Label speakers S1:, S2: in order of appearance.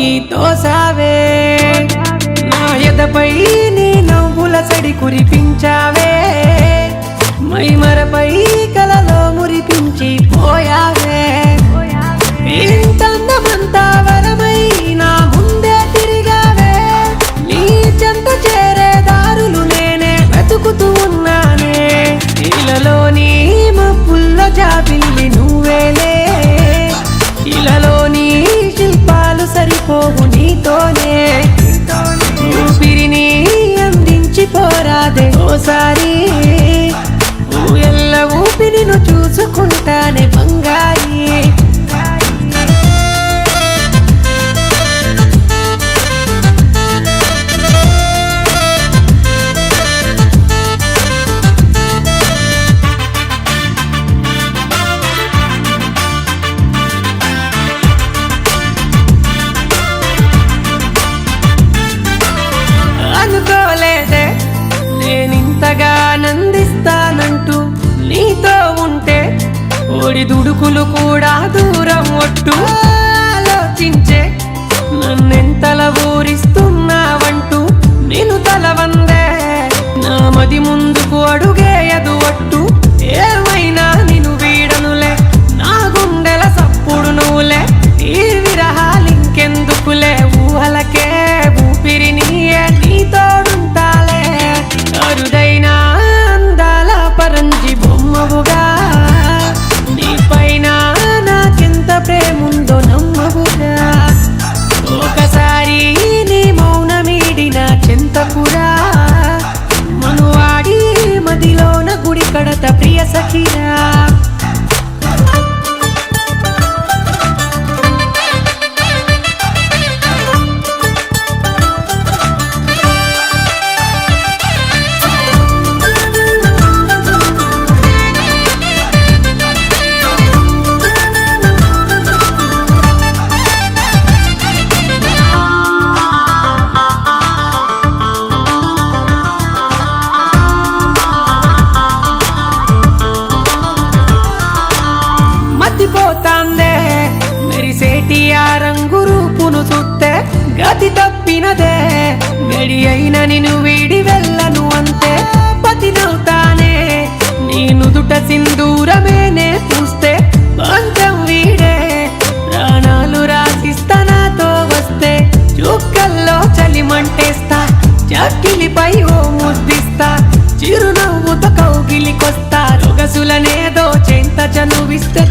S1: లోకి తోసావే నా ఎదపై నీ నవ్వుల సడి కురిపించావే మైమరపై కలలో మురిపించి పోయావే ఇంతందమంతా వరమై నా ముందే తిరిగావే నీ చెంత చేరే దారులు నేనే వెతుకుతూ ఉన్నానే ఇలలోని మబ్బుల్లో జాబిల్లి నువ్వేలే ఇలలోని శిల్పాలు సరిపోవు నీతోనే ఊపిరిని అందించి పోరాదే ఓసారి ఊయల్ల ఊపిరిను చూసుకుంటానే బంగారి అనుకోలేదే నేనింతగా ఆనందిస్తానంటూ నీతో ఉంటే ఓడి దుడుకులు కూడా దూరం ఒట్టు ఆలోచించే నన్నెంతల ఊరిస్తున్నావంటూ నేను తలవందే నా మది ముందుకు అడుగేయదు ఒట్టు ఏమైనా నిన్ను వీడనులే నా గుండెల సప్పుడు నువ్వులే ఈ విరహాలింకెందుకులే ఊహలకే ఊపిరి నీయే నీతోడుంటాలే అరుదైనా అందాల పరంజి బొమ్మవుగా నీ పైన నాకెంత ప్రేముందో నమ్మవుగా ఒకసారి నీ మౌనమీడిన చెంతకురా మనువాడి మదిలోన గుడి కడత ప్రియ సఖిరా మతిపోతాందే మెరిసేటి ఆ రంగు రూపును చూస్తే గతి తప్పినదే గడి అయిన నిన్ను వీడి వెళ్ళను అంతే పతినవుతానే నీ నుదుట సింధూరమేనే చూస్తే పంచం వీడే ప్రాణాలు రాసిస్తా నాతో వస్తే చుక్కల్లో చలిమంటేస్తా చక్కిలిపై ఓ ముద్దిస్తా చిరునవ్వుతో కౌగిలికొస్తా రొగసులనేదో చెంత చనువిస్తే